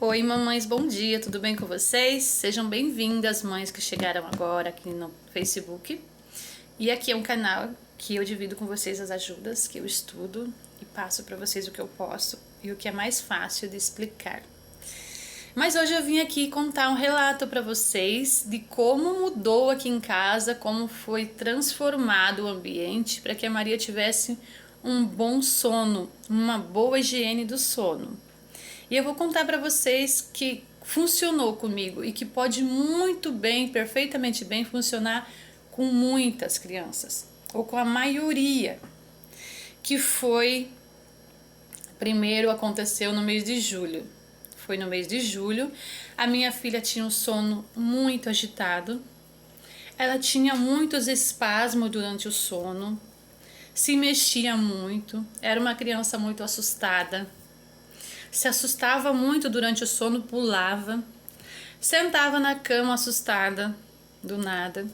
Oi, mamães, bom dia, tudo bem com vocês? Sejam bem-vindas, mães que chegaram agora aqui no Facebook. E aqui é um canal que eu divido com vocês as ajudas que eu estudo e passo para vocês o que eu posso e o que é mais fácil de explicar. Mas hoje eu vim aqui contar um relato para vocês de como mudou aqui em casa, como foi transformado o ambiente para que a Maria tivesse um bom sono, uma boa higiene do sono. E eu vou contar para vocês que funcionou comigo e que pode muito bem, perfeitamente bem, funcionar com muitas crianças, ou com a maioria, que foi, primeiro aconteceu no mês de julho. Foi no mês de julho, a minha filha tinha um sono muito agitado, ela tinha muitos espasmos durante o sono, se mexia muito, era uma criança muito assustada, se assustava muito durante o sono, pulava, sentava na cama assustada, do nada.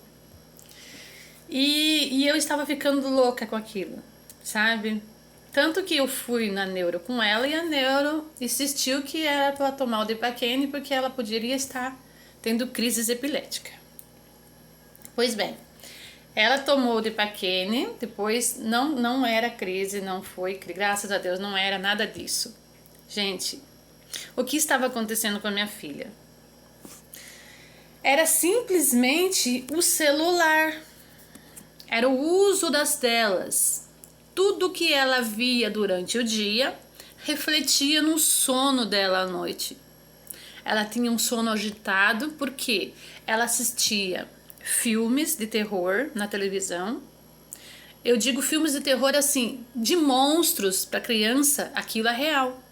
E eu estava ficando louca com aquilo, sabe? Tanto que eu fui na neuro com ela e a neuro insistiu que era para tomar o Depaquene porque ela poderia estar tendo crises epiléticas. Pois bem, ela tomou o Depaquene, depois não era crise, não foi, graças a Deus, não era nada disso. Gente, o que estava acontecendo com a minha filha? Era simplesmente o celular. Era o uso das telas. Tudo que ela via durante o dia refletia no sono dela à noite. Ela tinha um sono agitado porque ela assistia filmes de terror na televisão. Eu digo filmes de terror assim, de monstros. Para criança, aquilo é real.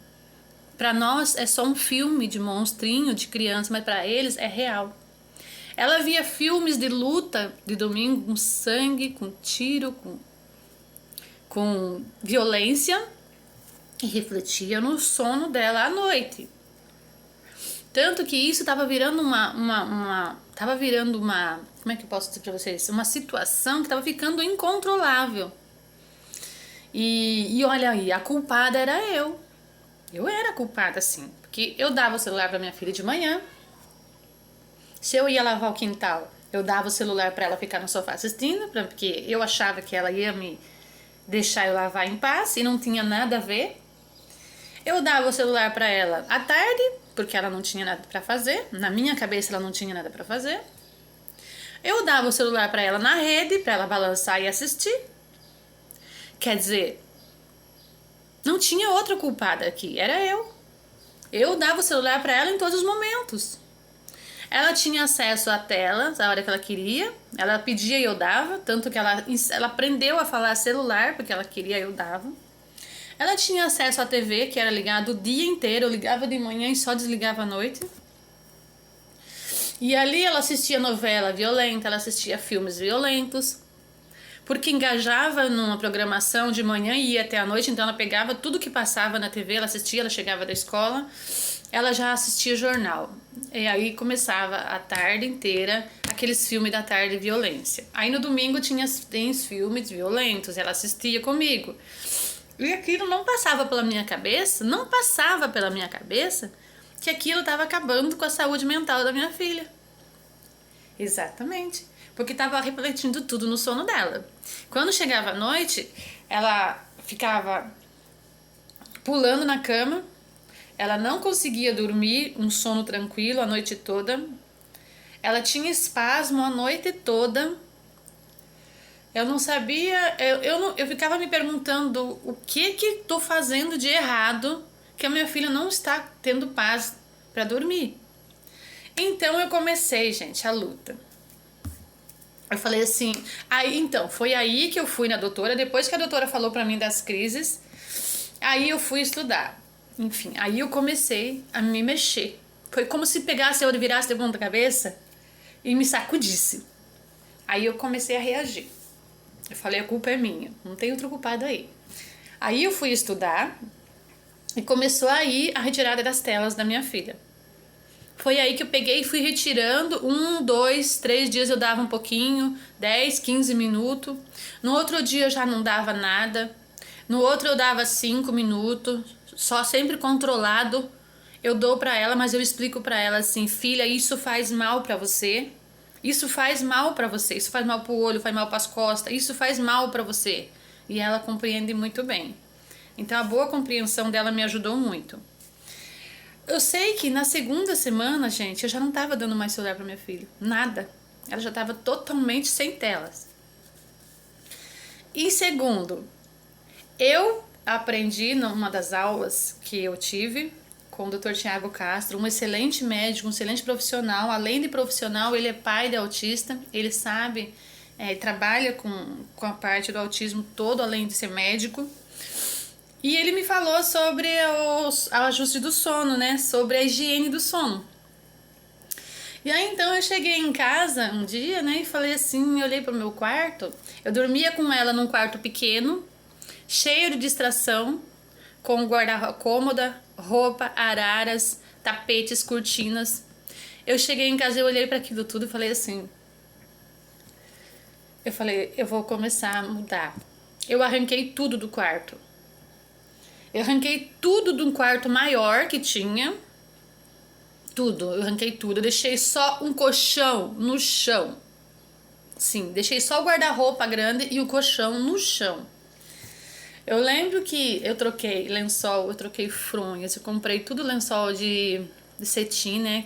Para nós é só um filme de monstrinho, de criança, mas para eles é real. Ela via filmes de luta de domingo com sangue, com tiro, com violência e refletia no sono dela à noite. Tanto que isso estava virando como é que eu posso dizer para vocês? Uma situação que estava ficando incontrolável. E olha aí, a culpada era eu. Eu era culpada, sim, porque eu dava o celular para minha filha de manhã. Se eu ia lavar o quintal, eu dava o celular para ela ficar no sofá assistindo, porque eu achava que ela ia me deixar eu lavar em paz e não tinha nada a ver. Eu dava o celular para ela à tarde, porque ela não tinha nada para fazer. Na minha cabeça ela não tinha nada para fazer. Eu dava o celular para ela na rede, para ela balançar e assistir. Quer dizer, não tinha outra culpada aqui, era eu. Eu dava o celular para ela em todos os momentos. Ela tinha acesso à tela a hora que ela queria. Ela pedia e eu dava. Tanto que ela aprendeu a falar celular, porque ela queria e eu dava. Ela tinha acesso à TV, que era ligado o dia inteiro. Eu ligava de manhã e só desligava à noite. E ali ela assistia novela violenta, ela assistia filmes violentos. Porque engajava numa programação de manhã e ia até a noite, então ela pegava tudo que passava na TV, ela assistia, ela chegava da escola, ela já assistia jornal. E aí começava a tarde inteira aqueles filmes da tarde de violência. Aí no domingo tem os filmes violentos, ela assistia comigo. E aquilo não passava pela minha cabeça que aquilo estava acabando com a saúde mental da minha filha. Exatamente. Porque estava refletindo tudo no sono dela. Quando chegava a noite, ela ficava pulando na cama, ela não conseguia dormir um sono tranquilo a noite toda, ela tinha espasmo a noite toda. Eu não sabia, eu ficava me perguntando o que estou fazendo de errado que a minha filha não está tendo paz para dormir. Então eu comecei, gente, a luta. Eu falei assim, foi aí que eu fui na doutora, depois que a doutora falou pra mim das crises, aí eu fui estudar. Enfim, aí eu comecei a me mexer. Foi como se eu virasse de ponta cabeça e me sacudisse. Aí eu comecei a reagir. Eu falei, a culpa é minha, não tem outro culpado aí. Aí eu fui estudar e começou aí a retirada das telas da minha filha. Foi aí que eu peguei e fui retirando, 1, 2, 3 dias eu dava um pouquinho, 10, 15 minutos. No outro dia eu já não dava nada. No outro eu dava 5 minutos, só sempre controlado. eu dou pra ela, mas eu explico pra ela assim: filha, isso faz mal pra você. Isso faz mal pra você. Isso faz mal pro olho, faz mal pras costas. Isso faz mal pra você. E ela compreende muito bem. Então a boa compreensão dela me ajudou muito. Eu sei que na segunda semana, gente, eu já não tava dando mais celular pra minha filha. Nada. Ela já tava totalmente sem telas. E segundo, eu aprendi numa das aulas que eu tive com o Dr. Tiago Castro, um excelente médico, um excelente profissional. Além de profissional, ele é pai de autista, ele sabe, trabalha com a parte do autismo todo, além de ser médico. E ele me falou sobre o ajuste do sono, né? Sobre a higiene do sono. E aí então eu cheguei em casa um dia, né? E falei assim, eu olhei pro meu quarto. Eu dormia com ela num quarto pequeno, cheio de distração, com guarda-roupa, cômoda, roupa, araras, tapetes, cortinas. Eu cheguei em casa e olhei para aquilo tudo e falei assim, eu vou começar a mudar. Eu arranquei tudo do quarto. Eu arranquei tudo de um quarto maior que tinha. Tudo, eu arranquei tudo. Eu deixei só um colchão no chão. Sim, deixei só o guarda-roupa grande e o colchão no chão. Eu lembro que eu troquei lençol, eu troquei fronhas, eu comprei tudo lençol de cetim, né?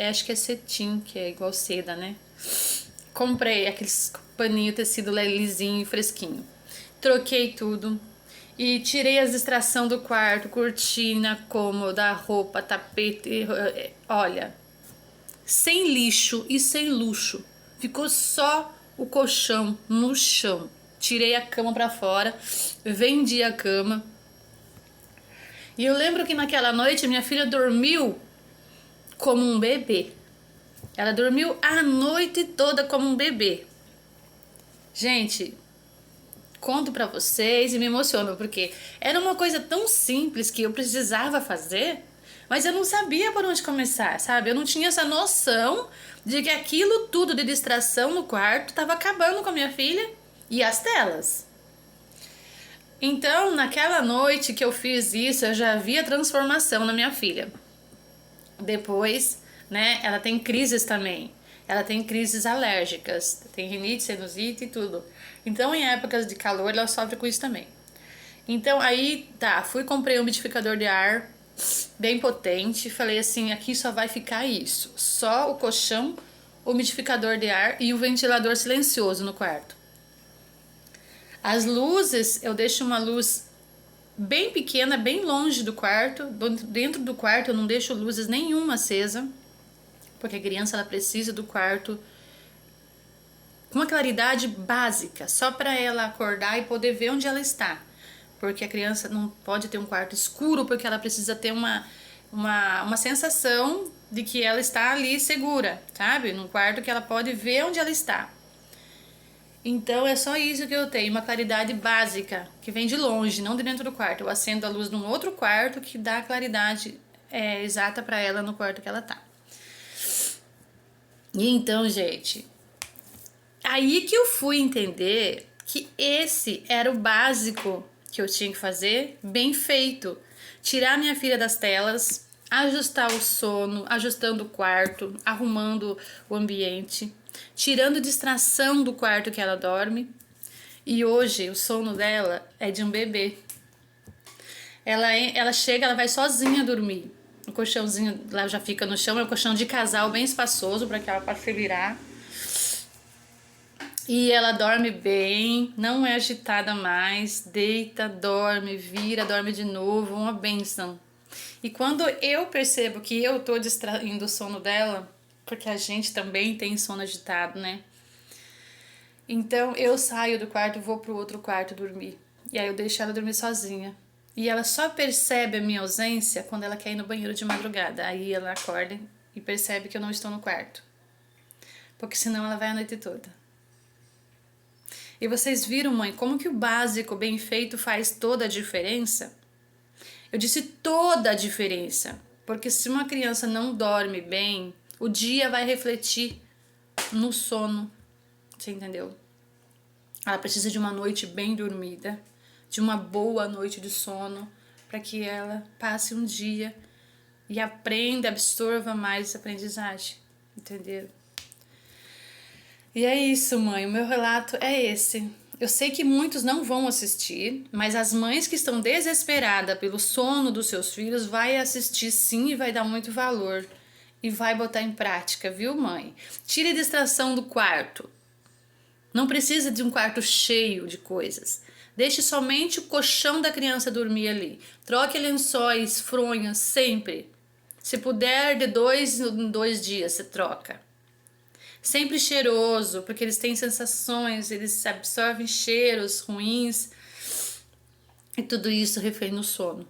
Acho que é cetim, que é igual seda, né? Comprei aqueles paninho tecido lisinho, fresquinho. Troquei tudo e tirei as distrações do quarto, cortina, cômoda, roupa, tapete. Olha, sem lixo e sem luxo. Ficou só o colchão no chão. Tirei a cama pra fora, vendi a cama. E eu lembro que naquela noite minha filha dormiu como um bebê. Ela dormiu a noite toda como um bebê. Gente, conto pra vocês e me emociono, porque era uma coisa tão simples que eu precisava fazer, mas eu não sabia por onde começar, sabe? Eu não tinha essa noção de que aquilo tudo de distração no quarto estava acabando com a minha filha e as telas. Então, naquela noite que eu fiz isso, eu já vi a transformação na minha filha. Depois, né, ela tem crises também. Ela tem crises alérgicas, tem rinite, sinusite e tudo. Então, em épocas de calor, ela sofre com isso também. Então, aí, tá, fui comprei um umidificador de ar bem potente. Falei assim, aqui só vai ficar isso. Só o colchão, o umidificador de ar e o ventilador silencioso no quarto. As luzes, eu deixo uma luz bem pequena, bem longe do quarto. Dentro do quarto eu não deixo luzes nenhuma acesa, porque a criança ela precisa do quarto com uma claridade básica, só para ela acordar e poder ver onde ela está. Porque a criança não pode ter um quarto escuro, porque ela precisa ter uma sensação de que ela está ali segura, sabe? Num quarto que ela pode ver onde ela está. Então é só isso que eu tenho, uma claridade básica, que vem de longe, não de dentro do quarto. Eu acendo a luz num outro quarto que dá a claridade exata para ela no quarto que ela tá. E então, gente, aí que eu fui entender que esse era o básico que eu tinha que fazer, bem feito. Tirar minha filha das telas, ajustar o sono, ajustando o quarto, arrumando o ambiente, tirando distração do quarto que ela dorme. E hoje o sono dela é de um bebê. Ela chega, ela vai sozinha dormir. O colchãozinho lá já fica no chão, é um colchão de casal bem espaçoso para que ela possa se virar. E ela dorme bem, não é agitada mais, deita, dorme, vira, dorme de novo, uma bênção. E quando eu percebo que eu tô distraindo o sono dela, porque a gente também tem sono agitado, né? Então eu saio do quarto e vou pro outro quarto dormir. E aí eu deixo ela dormir sozinha. E ela só percebe a minha ausência quando ela quer ir no banheiro de madrugada. Aí ela acorda e percebe que eu não estou no quarto. Porque senão ela vai a noite toda. E vocês viram, mãe, como que o básico bem feito faz toda a diferença? Eu disse toda a diferença. Porque se uma criança não dorme bem, o dia vai refletir no sono. Você entendeu? Ela precisa de uma noite bem dormida, de uma boa noite de sono, para que ela passe um dia e aprenda, absorva mais essa aprendizagem, entendeu? E é isso, mãe, o meu relato é esse. Eu sei que muitos não vão assistir, mas as mães que estão desesperadas pelo sono dos seus filhos vai assistir sim e vai dar muito valor. E vai botar em prática, viu, mãe? Tire a distração do quarto. Não precisa de um quarto cheio de coisas. Deixe somente o colchão da criança dormir ali. Troque lençóis, fronhas, sempre. Se puder, de 2 em 2 dias, você troca. Sempre cheiroso, porque eles têm sensações, eles absorvem cheiros ruins. E tudo isso refém no sono.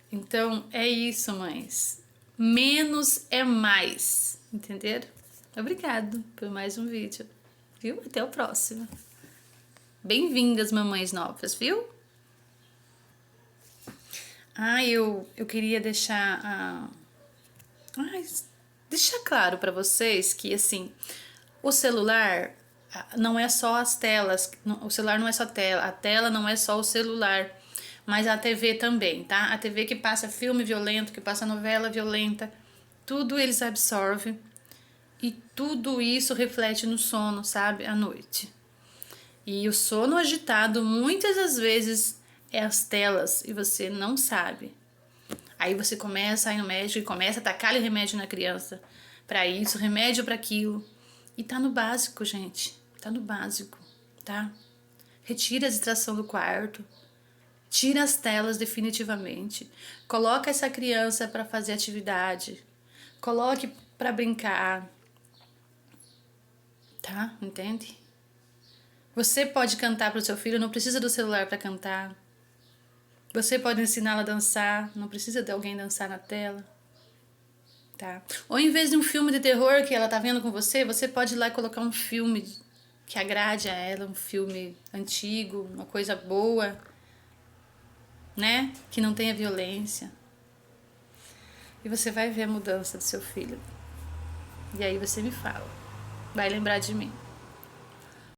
Então, é isso, mães. Menos é mais. Entenderam? Obrigado por mais um vídeo. Viu? Até o próximo. Bem-vindas, mamães novas, viu? Eu queria deixar claro para vocês que, assim, o celular não é só as telas, o celular não é só tela, a tela não é só o celular, mas a TV também, tá? A TV que passa filme violento, que passa novela violenta, tudo eles absorvem e tudo isso reflete no sono, sabe? À noite. E o sono agitado muitas das vezes é as telas e você não sabe. Aí você começa a ir no médico e começa a tacar remédio na criança. Para isso, remédio para aquilo. E tá no básico, gente. Tá no básico, tá? Retira a distração do quarto. Tira as telas definitivamente. Coloca essa criança para fazer atividade. Coloque para brincar. Tá? Entende? Você pode cantar para o seu filho, não precisa do celular para cantar. Você pode ensiná-la a dançar, não precisa de alguém dançar na tela. Tá? Ou em vez de um filme de terror que ela tá vendo com você, você pode ir lá e colocar um filme que agrade a ela, um filme antigo, uma coisa boa, né? Que não tenha violência. E você vai ver a mudança do seu filho. E aí você me fala. Vai lembrar de mim.